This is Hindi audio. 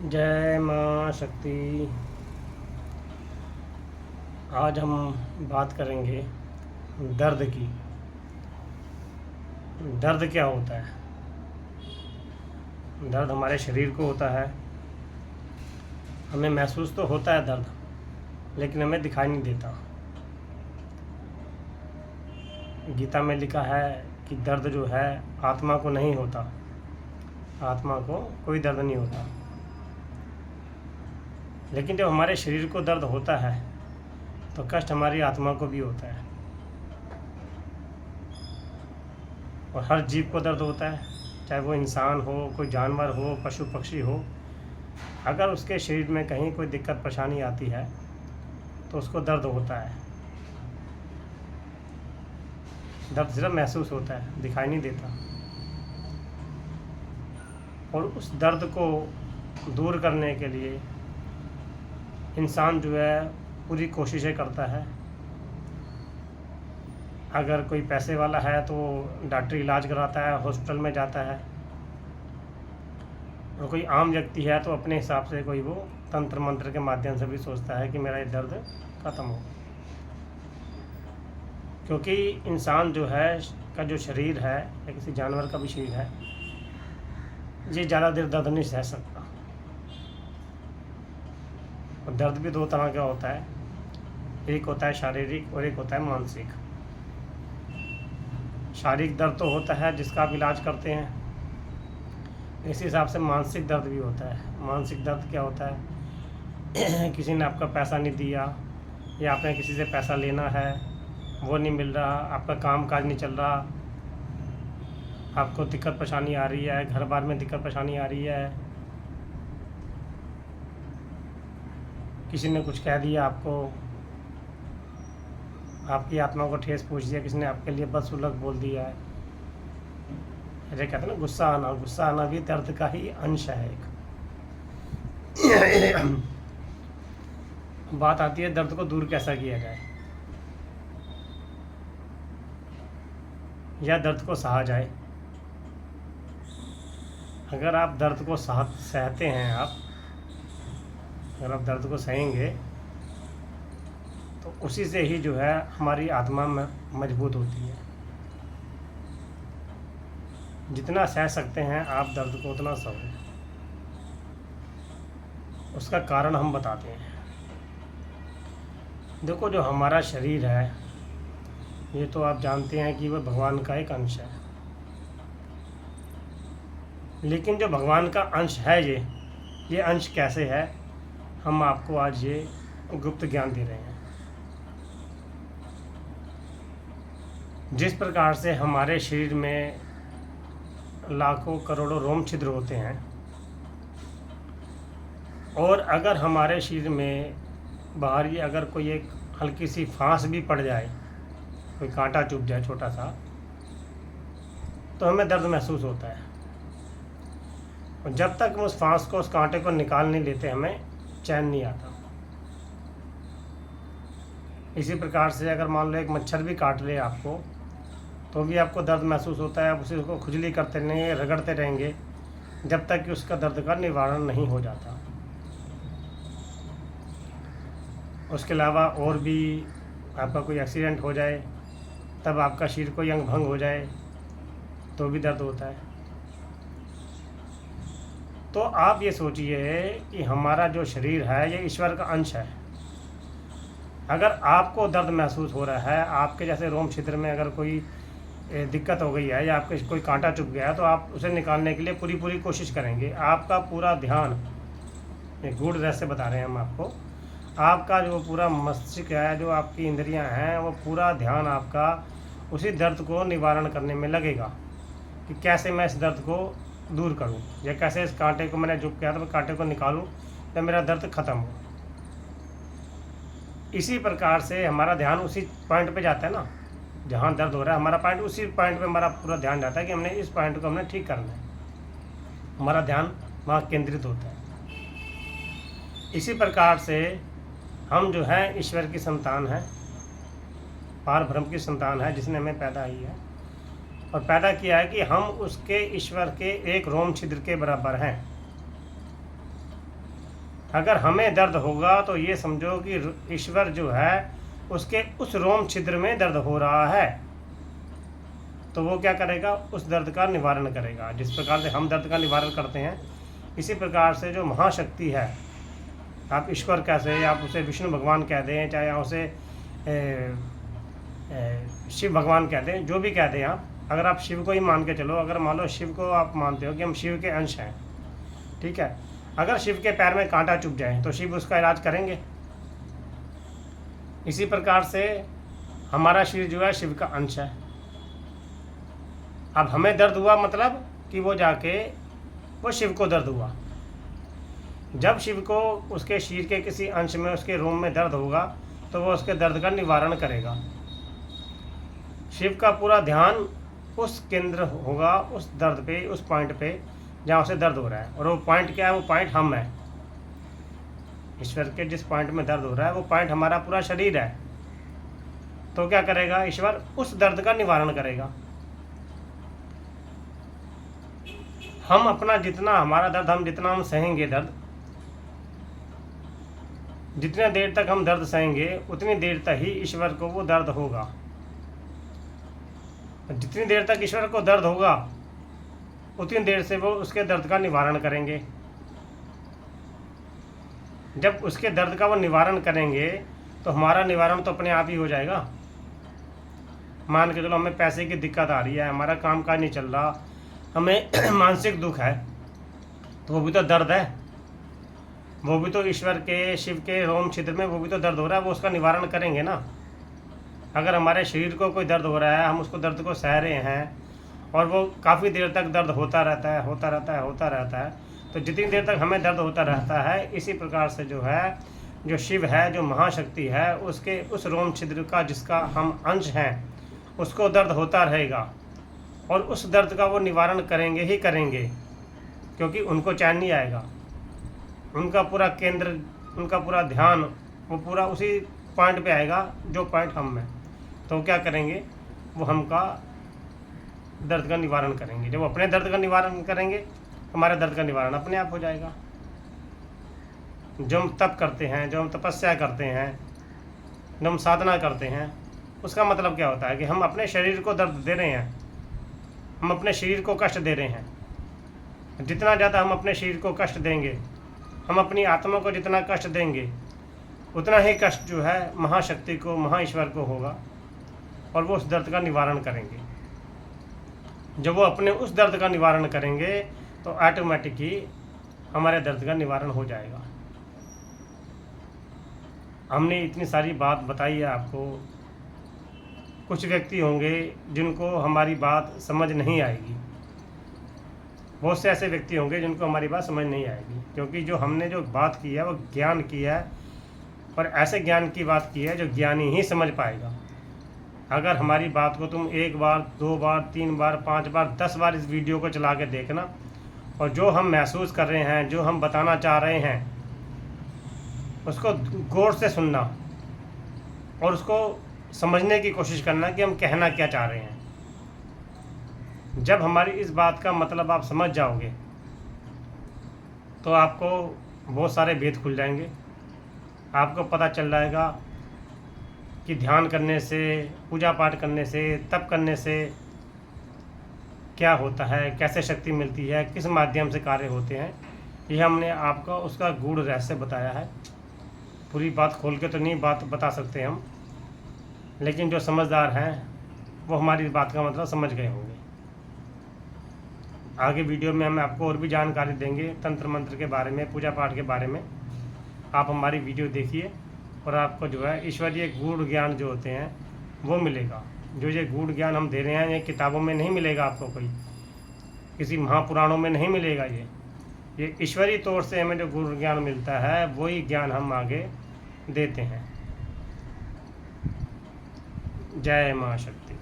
जय माँ शक्ति। आज हम बात करेंगे दर्द की। दर्द क्या होता है? दर्द हमारे शरीर को होता है। हमें महसूस तो होता है दर्द, लेकिन हमें दिखाई नहीं देता। गीता में लिखा है कि दर्द जो है आत्मा को नहीं होता, आत्मा को कोई दर्द नहीं होता। लेकिन जब हमारे शरीर को दर्द होता है तो कष्ट हमारी आत्मा को भी होता है। और हर जीव को दर्द होता है, चाहे वो इंसान हो, कोई जानवर हो, पशु पक्षी हो। अगर उसके शरीर में कहीं कोई दिक्कत परेशानी आती है तो उसको दर्द होता है। दर्द सिर्फ महसूस होता है, दिखाई नहीं देता। और उस दर्द को दूर करने के लिए इंसान जो है पूरी कोशिशें करता है। अगर कोई पैसे वाला है तो डॉक्टरी इलाज कराता है, हॉस्पिटल में जाता है। और कोई आम व्यक्ति है तो अपने हिसाब से कोई वो तंत्र मंत्र के माध्यम से भी सोचता है कि मेरा ये दर्द ख़त्म हो। क्योंकि इंसान जो है का जो शरीर है या किसी जानवर का भी शरीर है, ये ज़्यादा देर दर्द नहीं सह सकता। और दर्द भी दो तरह का होता है, एक होता है शारीरिक और एक होता है मानसिक। शारीरिक दर्द तो होता है जिसका आप इलाज करते हैं, इसी हिसाब से मानसिक दर्द भी होता है। मानसिक दर्द क्या होता है? किसी ने आपका पैसा नहीं दिया, या आपने किसी से पैसा लेना है वो नहीं मिल रहा, आपका काम काज नहीं चल रहा, आपको दिक्कत परेशानी आ रही है, घर बार में दिक्कत परेशानी आ रही है, किसी ने कुछ कह दिया आपको, आपकी आत्मा को ठेस पहुंच दिया, किसी ने आपके लिए बदसुलग बोल दिया है। अरे कहते हैं ना, गुस्सा आना। गुस्सा आना भी दर्द का ही अंश है एक। बात आती है दर्द को दूर कैसा किया जाए या दर्द को सहा जाए। अगर आप दर्द को सहते हैं, अगर आप दर्द को सहेंगे तो उसी से ही जो है हमारी आत्मा में मजबूत होती है। जितना सह सकते हैं आप दर्द को उतना सहो। उसका कारण हम बताते हैं। देखो, जो हमारा शरीर है ये तो आप जानते हैं कि वह भगवान का एक अंश है। लेकिन जो भगवान का अंश है ये अंश कैसे है, हम आपको आज ये गुप्त ज्ञान दे रहे हैं। जिस प्रकार से हमारे शरीर में लाखों करोड़ों रोम छिद्र होते हैं, और अगर हमारे शरीर में बाहर ही अगर कोई एक हल्की सी फांस भी पड़ जाए, कोई कांटा चुभ जाए छोटा सा, तो हमें दर्द महसूस होता है। और जब तक हम उस फांस को, उस कांटे को निकाल नहीं लेते, हमें चैन नहीं आता। इसी प्रकार से अगर मान लो एक मच्छर भी काट ले आपको, तो भी आपको दर्द महसूस होता है। आप उसी को खुजली करते रहेंगे, रगड़ते रहेंगे, जब तक कि उसका दर्द का निवारण नहीं हो जाता। उसके अलावा और भी आपका कोई एक्सीडेंट हो जाए, तब आपका शरीर कोई अंग भंग हो जाए तो भी दर्द होता है। तो आप ये सोचिए कि हमारा जो शरीर है ये ईश्वर का अंश है। अगर आपको दर्द महसूस हो रहा है, आपके जैसे रोम छिद्र में अगर कोई दिक्कत हो गई है या आपके कोई कांटा चुभ गया है, तो आप उसे निकालने के लिए पूरी कोशिश करेंगे। आपका पूरा ध्यान, एक गूढ़ रहस्य बता रहे हैं हम आपको, आपका जो पूरा मस्तिष्क है, जो आपकी इंद्रियां हैं, वो पूरा ध्यान आपका उसी दर्द को निवारण करने में लगेगा कि कैसे मैं इस दर्द को दूर करूं, या कैसे इस कांटे को, मैंने जो किया था मैं कांटे को निकालूं या मेरा दर्द ख़त्म हो। इसी प्रकार से हमारा ध्यान उसी पॉइंट पे जाता है ना, जहाँ दर्द हो रहा है, हमारा पॉइंट उसी पॉइंट पे हमारा पूरा ध्यान जाता है कि हमने इस पॉइंट को हमने ठीक करना है। हमारा ध्यान वहाँ केंद्रित होता है। इसी प्रकार से हम जो है ईश्वर की संतान है, पार ब्रह्म की संतान है, जिसने हमें पैदा की है और पैदा किया है कि हम उसके ईश्वर के एक रोम छिद्र के बराबर हैं। अगर हमें दर्द होगा तो ये समझो कि ईश्वर जो है उसके उस रोम छिद्र में दर्द हो रहा है, तो वो क्या करेगा, उस दर्द का निवारण करेगा। जिस प्रकार से हम दर्द का निवारण करते हैं, इसी प्रकार से जो महाशक्ति है, आप ईश्वर कैसे, आप उसे विष्णु भगवान कह दें, चाहे आप उसे शिव भगवान कह दें, जो भी कह दें आप, अगर आप शिव को ही मान के चलो, अगर मान लो शिव को आप मानते हो कि हम शिव के अंश हैं, ठीक है, अगर शिव के पैर में कांटा चुभ जाए तो शिव उसका इलाज करेंगे। इसी प्रकार से हमारा शरीर जो है शिव का अंश है। अब हमें दर्द हुआ मतलब कि वो जाके वो शिव को दर्द हुआ। जब शिव को उसके शरीर के किसी अंश में, उसके रोम में दर्द होगा तो वो उसके दर्द का निवारण करेगा। शिव का पूरा ध्यान उस केंद्र होगा, उस दर्द पे, उस पॉइंट पे जहाँ उसे दर्द हो रहा है। और वो पॉइंट क्या है, वो पॉइंट हम है। ईश्वर के जिस पॉइंट में दर्द हो रहा है वो पॉइंट हमारा पूरा शरीर है। तो क्या करेगा ईश्वर, उस दर्द का निवारण करेगा। हम अपना जितना, हमारा दर्द, हम जितना हम सहेंगे दर्द, जितने देर तक हम दर्द सहेंगे उतनी देर तक ही ईश्वर को वो दर्द होगा। जितनी देर तक ईश्वर को दर्द होगा उतनी देर से वो उसके दर्द का निवारण करेंगे। जब उसके दर्द का वो निवारण करेंगे तो हमारा निवारण तो अपने आप ही हो जाएगा। मान के चलो हमें पैसे की दिक्कत आ रही है, हमारा काम काज नहीं चल रहा, हमें मानसिक दुख है, तो वो भी तो दर्द है, वो भी तो ईश्वर के, शिव के रोम छिद्र में वो भी तो दर्द हो रहा है, वो उसका निवारण करेंगे ना। अगर हमारे शरीर को कोई दर्द हो रहा है, हम उसको दर्द को सह रहे हैं और वो काफ़ी देर तक दर्द होता रहता है, होता रहता है, होता रहता है, तो जितनी देर तक हमें दर्द होता रहता है, इसी प्रकार से जो है, जो शिव है, जो महाशक्ति है, उसके उस रोम छिद्र का जिसका हम अंश हैं, उसको दर्द होता रहेगा और उस दर्द का वो निवारण करेंगे ही करेंगे, क्योंकि उनको चैन नहीं आएगा। उनका पूरा केंद्र, उनका पूरा ध्यान वो पूरा उसी पॉइंट पे आएगा जो पॉइंट हम हैं। तो क्या करेंगे, वो हमका दर्द का निवारण करेंगे। जब वो अपने दर्द का निवारण करेंगे, हमारे दर्द का निवारण अपने आप हो जाएगा। जो हम तप करते हैं, जो हम तपस्या करते हैं, जो हम साधना करते हैं, उसका मतलब क्या होता है कि हम अपने शरीर को दर्द दे रहे हैं, हम अपने शरीर को कष्ट दे रहे हैं। जितना ज़्यादा हम अपने शरीर को कष्ट देंगे, हम अपनी आत्मा को जितना कष्ट देंगे, उतना ही कष्ट जो है महाशक्ति को, महाईश्वर को होगा और वो उस दर्द का निवारण करेंगे। जब वो अपने उस दर्द का निवारण करेंगे तो ऑटोमेटिक ही हमारे दर्द का निवारण हो जाएगा। हमने इतनी सारी बात बताई है आपको। कुछ व्यक्ति होंगे जिनको हमारी बात समझ नहीं आएगी, बहुत से ऐसे व्यक्ति होंगे जिनको हमारी बात समझ नहीं आएगी, क्योंकि जो हमने जो बात की है वो ज्ञान की है, और ऐसे ज्ञान की बात की है जो ज्ञानी ही समझ पाएगा। अगर हमारी बात को तुम 1 बार, 2 बार, 3 बार, 5 बार, 10 बार इस वीडियो को चला के देखना, और जो हम महसूस कर रहे हैं, जो हम बताना चाह रहे हैं, उसको गौर से सुनना और उसको समझने की कोशिश करना कि हम कहना क्या चाह रहे हैं। जब हमारी इस बात का मतलब आप समझ जाओगे तो आपको बहुत सारे भेद खुल जाएंगे। आपको पता चल जाएगा कि ध्यान करने से, पूजा पाठ करने से, तप करने से क्या होता है, कैसे शक्ति मिलती है, किस माध्यम से कार्य होते हैं। ये हमने आपको उसका गूढ़ रहस्य बताया है। पूरी बात खोल के तो नहीं बात बता सकते हम, लेकिन जो समझदार हैं वो हमारी बात का मतलब समझ गए होंगे। आगे वीडियो में हम आपको और भी जानकारी देंगे तंत्र मंत्र के बारे में, पूजा पाठ के बारे में। आप हमारी वीडियो देखिए और आपको जो है ईश्वरीय गूढ़ ज्ञान जो होते हैं वो मिलेगा। जो ये गूढ़ ज्ञान हम दे रहे हैं, ये किताबों में नहीं मिलेगा आपको, कोई किसी महापुराणों में नहीं मिलेगा। ये ईश्वरीय तौर से हमें जो गूढ़ ज्ञान मिलता है वही ज्ञान हम आगे देते हैं। जय माँ शक्ति।